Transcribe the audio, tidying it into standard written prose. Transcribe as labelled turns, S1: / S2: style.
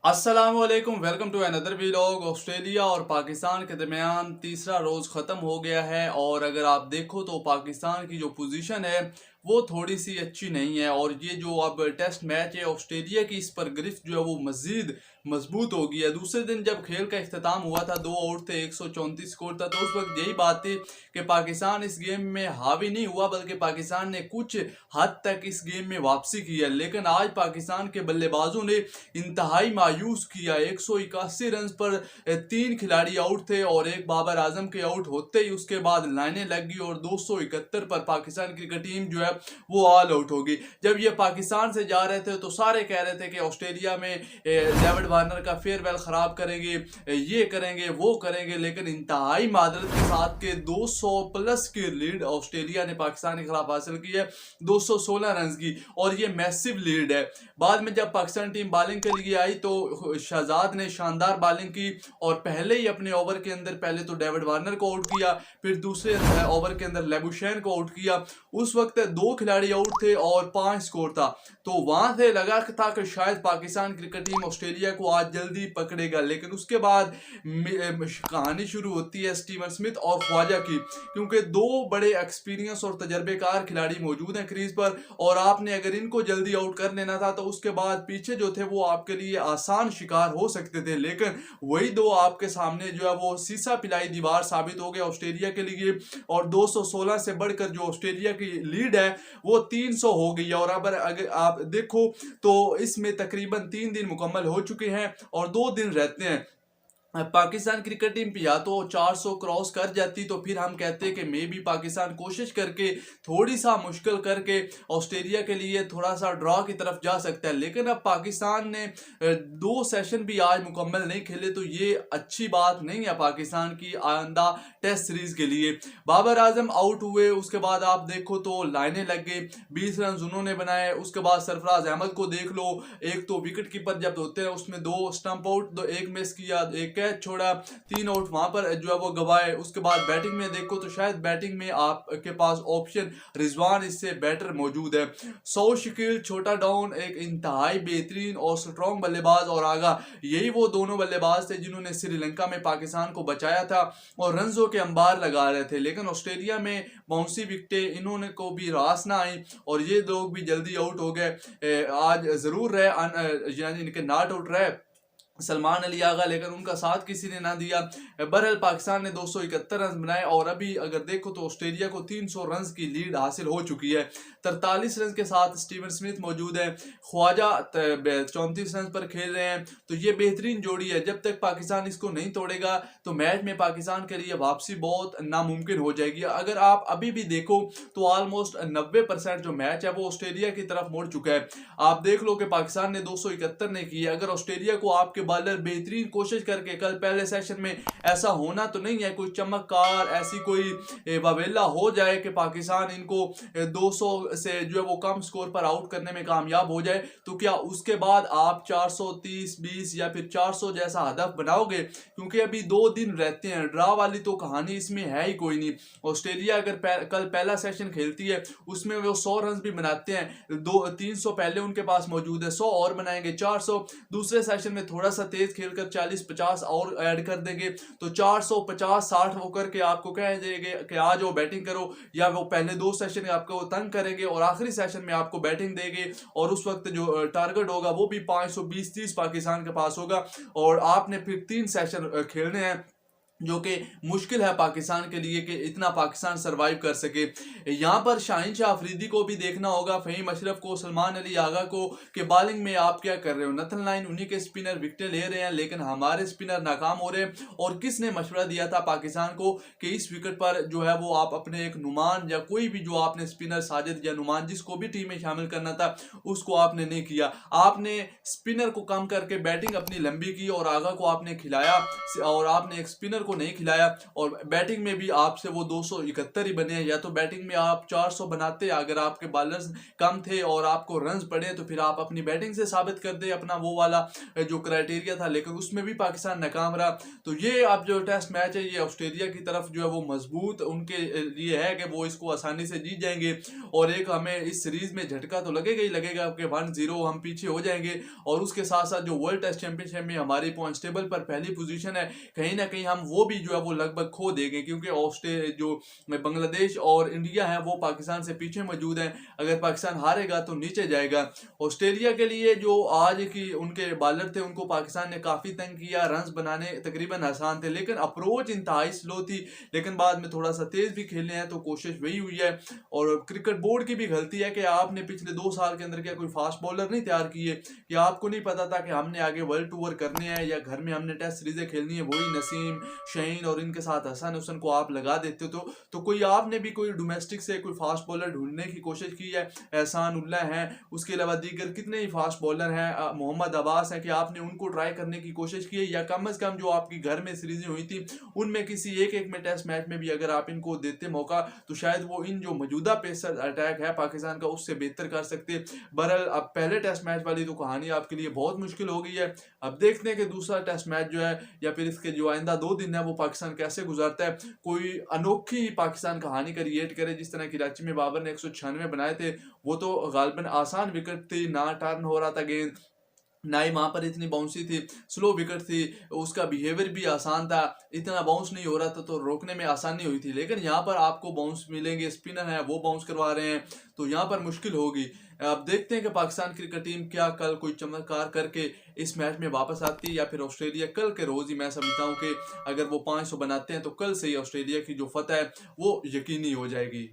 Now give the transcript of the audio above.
S1: अस्सलामुअलैकुम, welcome to another vlog. Australia और पाकिस्तान के दरमियान तीसरा रोज़ ख़त्म हो गया है और अगर आप देखो तो पाकिस्तान की जो पोजीशन है वो थोड़ी सी अच्छी नहीं है। और ये जो अब टेस्ट मैच है ऑस्ट्रेलिया की, इस पर गिरफ्त जो है वो मज़ीद मजबूत हो गई है। दूसरे दिन जब खेल का इख्तिताम हुआ था, 2 आउट थे, 134 स्कोर था, तो उस वक्त यही बात थी कि पाकिस्तान इस गेम में हावी नहीं हुआ, बल्कि पाकिस्तान ने कुछ हद तक इस गेम में वापसी की है। लेकिन आज पाकिस्तान के बल्लेबाजों ने इंतहाई मायूस किया। 181 रन पर 3 खिलाड़ी आउट थे और एक बाबर आजम के आउट होते ही उसके बाद लाइनें लग गई और 271 पर पाकिस्तान क्रिकेट टीम जो है वो ऑल आउट होगी। जब ये पाकिस्तान से जा रहे थे तो सारे कह रहे थे कि ऑस्ट्रेलिया में डेविड वार्नर का फेयरवेल खराब करेंगे, ये करेंगे वो करेंगे, लेकिन इंतहाई मादरत के साथ के 200 प्लस की लीड ऑस्ट्रेलिया ने पाकिस्तान के खिलाफ हासिल की है, 216 रन की, और ये मैसिव लीड है। बाद में जब पाकिस्तान टीम बॉलिंग के लिए आई तो शहजाद ने शानदार बॉलिंग की और पहले ही अपने ओवर के अंदर पहले तो डेविड वार्नर को आउट किया, फिर दूसरे ओवर के अंदर लेबुशैन को आउट किया। उस वक्त 2 खिलाड़ी आउट थे और 5 स्कोर था, तो वहां से लगा था कि शायद पाकिस्तान क्रिकेट टीम ऑस्ट्रेलिया को आज जल्दी पकड़ेगा। लेकिन उसके बाद कहानी शुरू होती है स्टीवन स्मिथ और ख्वाजा की, क्योंकि 2 बड़े एक्सपीरियंस और तजर्बेकार खिलाड़ी मौजूद हैं क्रीज पर, और आपने अगर इनको जल्दी आउट कर लेना था तो उसके बाद पीछे जो थे वो आपके लिए आसान शिकार हो सकते थे। लेकिन वही 2 आपके सामने जो है वो सीसा पिलाई दीवार साबित हो गया ऑस्ट्रेलिया के लिए, और 216 से बढ़कर जो ऑस्ट्रेलिया की लीड है वो 300 हो गई है। और अब अगर आप देखो तो इसमें तकरीबन 3 दिन मुकम्मल हो चुके हैं और 2 दिन रहते हैं। पाकिस्तान क्रिकेट टीम या तो 400 क्रॉस कर जाती तो फिर हम कहते हैं कि मे भी पाकिस्तान कोशिश करके थोड़ी सा मुश्किल करके ऑस्ट्रेलिया के लिए थोड़ा सा ड्रॉ की तरफ जा सकता है। लेकिन अब पाकिस्तान ने 2 सेशन भी आज मुकम्मल नहीं खेले, तो ये अच्छी बात नहीं है पाकिस्तान की आइंदा टेस्ट सीरीज के लिए। बाबर आजम आउट हुए, उसके बाद आप देखो तो लाइनें लग गई, 20 रन उन्होंने बनाए। उसके बाद सरफराज अहमद को देख लो, एक तो विकेट कीपर जब होते हैं उसमें 2 स्टंप आउट, एक मिस किया, एक कैच छोड़ा, 3 आउट वहां पर जो है वो गवाए। उसके बाद बैटिंग में देखो तो शायद बैटिंग में आपके पास ऑप्शन रिजवान इससे बेटर मौजूद है। सौ शकील, छोटा डाउन एक इंतहाई बेहतरीन और स्ट्रॉन्ग बल्लेबाज, और आगा यही वो दोनों बल्लेबाज थे जिन्होंने श्रीलंका में पाकिस्तान को बचाया था और रनों के अंबार लगा रहे थे। लेकिन ऑस्ट्रेलिया में बाउंसी विकेटें इन्होंने को भी रास ना आई और ये लोग भी जल्दी आउट हो गए। आज जरूर रहे यानी इनके नॉट आउट रहे सलमान अली आगा, लेकिन उनका साथ किसी ने ना दिया। बहरहाल पाकिस्तान ने 271 रन बनाए और अभी अगर देखो तो ऑस्ट्रेलिया को 300 रन की लीड हासिल हो चुकी है। 43 रन के साथ स्टीवन स्मिथ मौजूद है, ख्वाजा 34 रन पर खेल रहे हैं, तो ये बेहतरीन जोड़ी है। जब तक पाकिस्तान इसको नहीं तोड़ेगा तो मैच में पाकिस्तान के लिए वापसी बहुत नामुमकिन हो जाएगी। अगर आप अभी भी देखो तो ऑलमोस्ट 90% जो मैच है वो ऑस्ट्रेलिया की तरफ मुड़ चुका है। आप देख लो कि पाकिस्तान ने 271 ने की है। अगर ऑस्ट्रेलिया को आपके बॉलर बेहतरीन कोशिश करके, कल पहले सेशन में ऐसा होना तो नहीं है कोई चमककार ऐसी कोई वावेला हो जाए कि पाकिस्तान इनको 200 से जो है वो कम स्कोर पर आउट करने में कामयाब हो जाए, तो क्या उसके बाद आप 430 20 या फिर 400 जैसा हदफ बनाओगे? क्योंकि अभी 2 दिन रहते हैं, ड्रा वाली तो कहानी इसमें है ही कोई नहीं। ऑस्ट्रेलिया अगर कल पहला सेशन खेलती है उसमें वो 100 रन भी बनाते हैं, 300 पहले उनके पास मौजूद है, 100 और बनाएंगे 400, दूसरे सेशन में थोड़ा सा तेज खेलकर 40-50 और ऐड कर देंगे तो 450-60 होकर के आपको कह देंगे कि आ जाओ बैटिंग करो, या वो पहले 2 सेशन आपको तंग करेंगे और आखिरी सेशन में आपको बैटिंग देंगे, और उस वक्त जो टारगेट होगा वो भी 520-30 पाकिस्तान के पास होगा और आपने फिर 3 सेशन खेलने हैं, जो कि मुश्किल है पाकिस्तान के लिए कि इतना पाकिस्तान सरवाइव कर सके। यहाँ पर शाहीन शाह अफरीदी को भी देखना होगा, फ़हीम अशरफ को, सलमान अली आगा को, कि बॉलिंग में आप क्या कर रहे हो। नथन लाइन उन्हीं के स्पिनर विकेटें ले रहे हैं लेकिन हमारे स्पिनर नाकाम हो रहे हैं। और किसने मशवरा दिया था पाकिस्तान को कि इस विकेट पर जो है वो आप अपने एक नुमान या कोई भी जो आपने स्पिनर साजिद या नुमान जिसको भी टीम में शामिल करना था उसको आपने नहीं किया। आपने स्पिनर को कम करके बैटिंग अपनी लंबी की और आगा को आपने खिलाया और आपने एक स्पिनर को नहीं खिलाया और बैटिंग में भी आपसे वो 271 ही बने हैं। या तो बैटिंग में आप 400 बनाते अगर आपके बॉलर्स कम थे और आपको रन्स पड़े, तो फिर आप अपनी बैटिंग से साबित कर दे अपना वो वाला जो क्राइटेरिया था, लेकिन उसमें भी पाकिस्तान नाकाम रहा। तो ये अब जो टेस्ट मैच है ये ऑस्ट्रेलिया की तरफ जो है वो मजबूत उनके लिए है कि वो इसको आसानी से जीत जाएंगे और एक हमें इस सीरीज में झटका तो लगेगा ही लगेगा कि 1-0 हम पीछे हो जाएंगे। और उसके साथ साथ जो वर्ल्ड टेस्ट चैंपियनशिप में हमारी पॉइंट्स टेबल पर पहली पोजीशन है, कहीं ना कहीं हम वो भी जो है वो लगभग खो देंगे, क्योंकि जो बांग्लादेश और इंडिया है वो पाकिस्तान से पीछे मौजूद है। अगर पाकिस्तान हारेगा तो नीचे जाएगा। ऑस्ट्रेलिया के लिए जो आज की उनके बॉलर थे उनको पाकिस्तान ने काफी तंग किया, रन्स बनाने तकरीबन आसान थे, लेकिन अप्रोच इंतहाई स्लो थी। लेकिन बाद में थोड़ा सा तेज भी खेलने हैं तो कोशिश वही हुई है। और क्रिकेट बोर्ड की भी गलती है कि आपने पिछले 2 साल के अंदर क्या कोई फास्ट बॉलर नहीं तैयार किए, कि आपको नहीं पता था कि हमने आगे वर्ल्ड टूर करने हैं या घर में हमने टेस्ट सीरीजें खेलनी है। वही नसीम, शहीन और इनके साथ हसन हुसैन को आप लगा देते हो तो कोई आपने भी कोई डोमेस्टिक से कोई फास्ट बॉलर ढूंढने की कोशिश की है। एहसान उल्ला है, उसके अलावा दीगर कितने ही फास्ट बॉलर हैं, मोहम्मद अब्बास है, कि आपने उनको ट्राई करने की कोशिश की है, या कम अज कम जो आपकी घर में सीरीजें हुई थी उनमें किसी एक में टेस्ट मैच में भी अगर आप इनको देते मौका तो शायद वो इन जो मौजूदा पेसर अटैक है पाकिस्तान का उससे बेहतर कर सकते। बहरहाल अब पहले टेस्ट मैच वाली तो कहानी आपके लिए बहुत मुश्किल हो गई है। अब देखते हैं कि दूसरा टेस्ट मैच जो है या फिर इसके जो आइंदा 2 दिन है वो पाकिस्तान कैसे गुजारता है। कोई अनोखी पाकिस्तान कहानी क्रिएट करे, जिस तरह कराची में बाबर ने 196 बनाए थे, वो तो गालिबन आसान विकेट थी, ना टर्न हो रहा था गेंद, ना ही वहां पर इतनी बाउंसी थी, स्लो विकेट थी, उसका बिहेवियर भी आसान था, इतना बाउंस नहीं हो रहा था तो रोकने में आसानी हुई थी। लेकिन यहाँ पर आपको बाउंस मिलेंगे, स्पिनर है वो बाउंस करवा रहे हैं, तो यहाँ पर मुश्किल होगी। अब देखते हैं कि पाकिस्तान क्रिकेट टीम क्या कल कोई चमत्कार करके इस मैच में वापस आती है या फिर ऑस्ट्रेलिया कल के रोज ही मैं समझता हूँ कि अगर वो 500 बनाते हैं तो कल से ही ऑस्ट्रेलिया की जो फतह है वो यकीनी हो जाएगी।